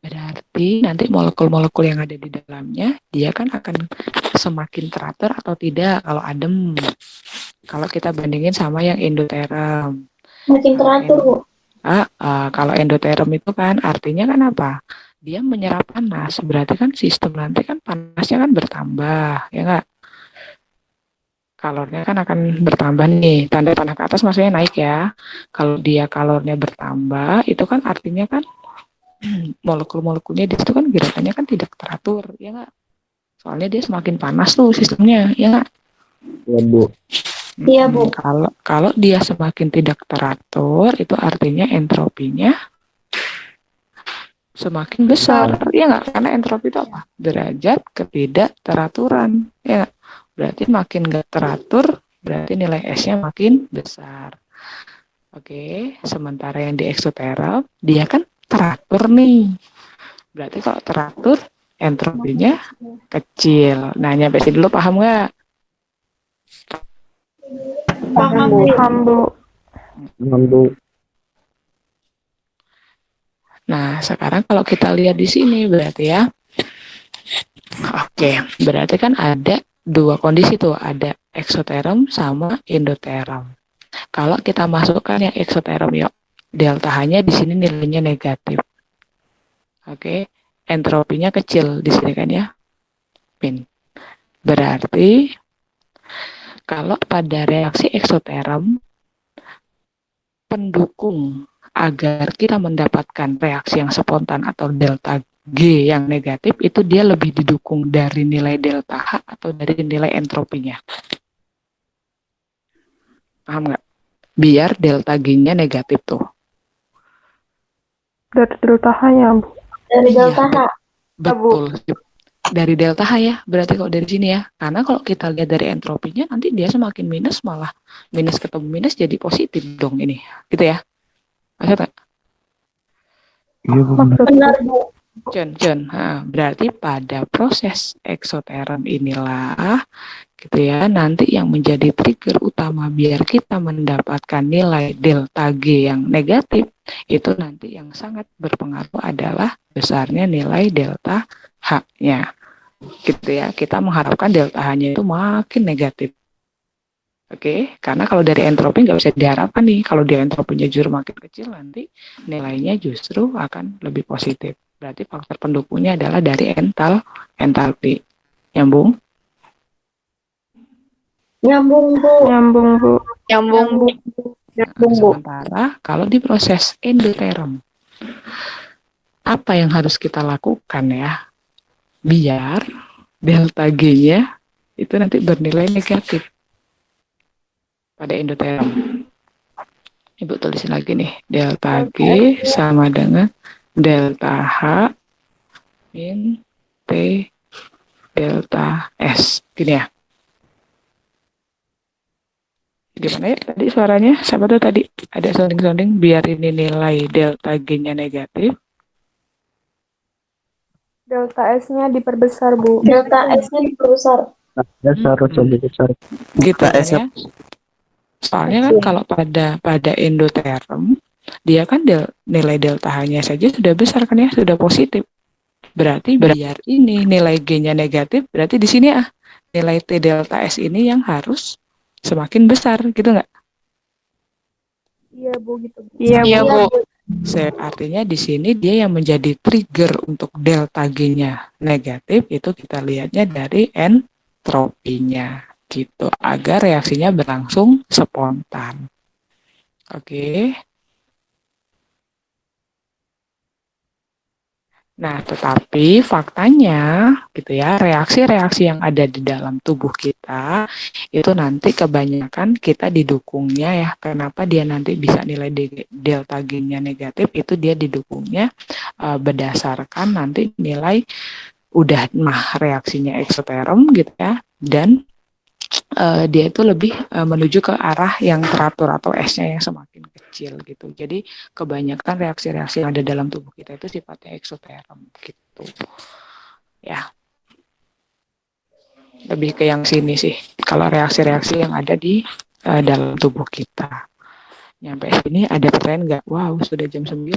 berarti nanti molekul-molekul yang ada di dalamnya, dia kan akan semakin teratur atau tidak kalau adem. Kalau kita bandingin sama yang endoterm. Makin teratur, Bu. Kalau endoterm itu kan artinya kan apa? Dia menyerap panas, berarti kan sistem nanti kan panasnya kan bertambah, ya nggak? Kalornya kan akan bertambah nih, tanda panah ke atas maksudnya naik ya. Kalau dia kalornya bertambah, itu kan artinya kan molekul-molekulnya di situ kan gerakannya kan tidak teratur, ya nggak? Soalnya dia semakin panas tuh sistemnya, ya nggak? Iya, Bu. Iya, Bu. Kalau dia semakin tidak teratur, itu artinya entropinya semakin besar, ya nggak? Karena entropi itu apa? Derajat ketidakteraturan, ya nggak? Berarti makin nggak teratur, berarti nilai S-nya makin besar. Oke, sementara yang di eksoterm, dia kan teratur nih. Berarti kalau teratur, entropinya kecil. Nah, nyampe sini dulu paham nggak? Paham, Bu. Paham, Bu. Paham, Bu. Nah, sekarang kalau kita lihat di sini berarti ya. Oke, berarti kan ada dua kondisi tuh, ada eksoterm sama endoterm. Kalau kita masukkan yang eksoterm yuk, delta H-nya di sini nilainya negatif. Oke, entropinya kecil di sini kan ya, min. Berarti kalau pada reaksi eksoterm, pendukung agar kita mendapatkan reaksi yang spontan atau delta G yang negatif itu dia lebih didukung dari nilai delta H atau dari nilai entropinya. Paham nggak? Biar delta G-nya negatif tuh. Dari delta H-nya, Bu. Dari Iya, delta H. Betul. Dari delta H ya, berarti kalau dari sini ya. Karena kalau kita lihat dari entropinya nanti dia semakin minus malah minus ketemu minus jadi positif dong ini. Gitu ya. Maksudnya Iya, Bu. Benar, Bu. berarti pada proses eksoterm inilah gitu ya nanti yang menjadi trigger utama biar kita mendapatkan nilai delta G yang negatif itu nanti yang sangat berpengaruh adalah besarnya nilai delta H-nya gitu ya. Kita mengharapkan delta H-nya itu makin negatif. Oke, karena kalau dari entropi nggak bisa diharapkan nih, kalau dia entropinya justru makin kecil nanti nilainya justru akan lebih positif. Berarti faktor pendukungnya adalah dari entalpi. Nyambung? Nyambung, Bu. Nyambung, Bu. Nyambung, Bu. Nah, sementara kalau di proses endoterm, apa yang harus kita lakukan ya? Biar delta G-nya itu nanti bernilai negatif pada endoterm. Ibu tulisin lagi nih, delta G sama dengan delta H min T delta S. Gini ya. Gimana ya tadi suaranya? Siapa tuh tadi? Ada sounding-sounding biar ini nilai delta G-nya negatif. Delta S-nya diperbesar, Bu. Delta S-nya diperbesar. Dasar lebih besar. Gitu kan S ya. Soalnya kan kalau pada endoterm dia kan nilai delta H-nya saja sudah besar kan ya, sudah positif. Berarti biar ini nilai G-nya negatif, berarti di sini nilai T delta S ini yang harus semakin besar, gitu nggak? Iya, Bu, gitu. Iya, Bu. Artinya di sini dia yang menjadi trigger untuk delta G-nya negatif, itu kita lihatnya dari entropinya, gitu. Agar reaksinya berlangsung spontan. Oke. Nah, tetapi faktanya gitu ya, reaksi-reaksi yang ada di dalam tubuh kita itu nanti kebanyakan kita didukungnya ya. Kenapa dia nanti bisa nilai delta G-nya negatif itu dia didukungnya berdasarkan nanti nilai udah reaksinya eksoterm gitu ya dan dia itu lebih menuju ke arah yang teratur atau S-nya yang semakin kecil gitu. Jadi kebanyakan reaksi-reaksi yang ada dalam tubuh kita itu sifatnya eksoterm gitu. Ya. Lebih ke yang sini sih. Kalau reaksi-reaksi yang ada di dalam tubuh kita. Nyampe sini ada pertanyaan nggak? Wow, sudah jam 9.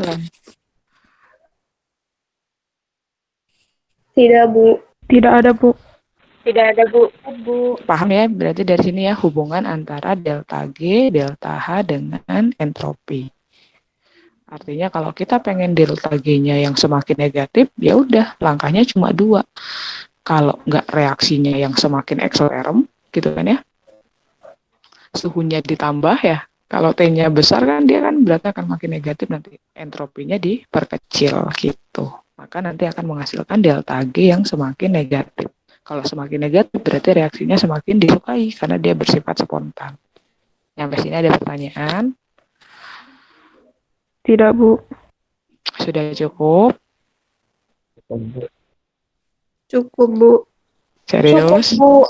Tidak, Bu. Tidak ada, Bu. Tidak ada, Bu. Paham ya? Berarti dari sini ya hubungan antara delta G, delta H dengan entropi. Artinya kalau kita pengen delta G-nya yang semakin negatif, ya udah langkahnya cuma 2. Kalau nggak reaksinya yang semakin eksoterm, gitu kan ya, suhunya ditambah ya. Kalau T-nya besar kan dia kan berarti akan makin negatif nanti entropinya diperkecil gitu. Maka nanti akan menghasilkan delta G yang semakin negatif. Kalau semakin negatif berarti reaksinya semakin disukai karena dia bersifat spontan. Sampai sini ada pertanyaan? Tidak, Bu. Sudah cukup? Cukup, Bu. Serius? Bu.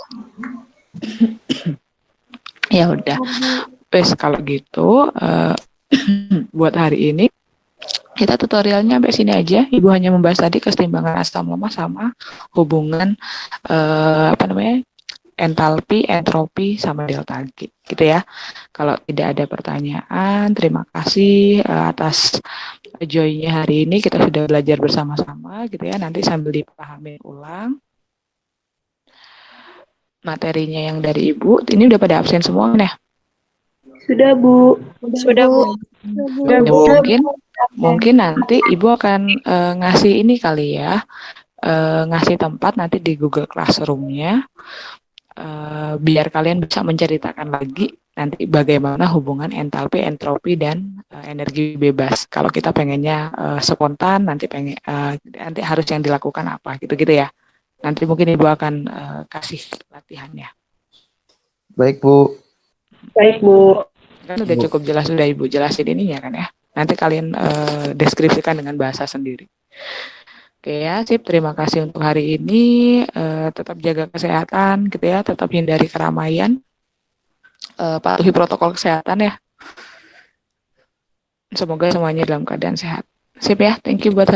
Ya udah. Wes kalau gitu buat hari ini kita tutorialnya sampai sini aja. Ibu hanya membahas tadi keseimbangan asam lemak sama hubungan entalpi, entropi, sama delta G, gitu ya. Kalau tidak ada pertanyaan, terima kasih atas join-nya hari ini. Kita sudah belajar bersama-sama, gitu ya. Nanti sambil dipahami ulang materinya yang dari Ibu. Ini udah pada absen semua nih. Sudah, Bu. Sudah, Bu. Ya, mungkin nanti Ibu akan ngasih ini kali ya, ngasih tempat nanti di Google Classroom-nya, biar kalian bisa menceritakan lagi nanti bagaimana hubungan entalpi, entropi, dan energi bebas. Kalau kita pengennya spontan, nanti nanti harus yang dilakukan apa, gitu-gitu ya. Nanti mungkin Ibu akan kasih latihannya. Baik, Bu. Baik, Bu. Kan udah cukup jelas, sudah Ibu jelasin ininya kan ya. Nanti kalian deskripsikan dengan bahasa sendiri. Oke ya, sip. Terima kasih untuk hari ini. Tetap jaga kesehatan, gitu ya. Tetap hindari keramaian. Patuhi protokol kesehatan ya. Semoga semuanya dalam keadaan sehat. Sip ya. Thank you buat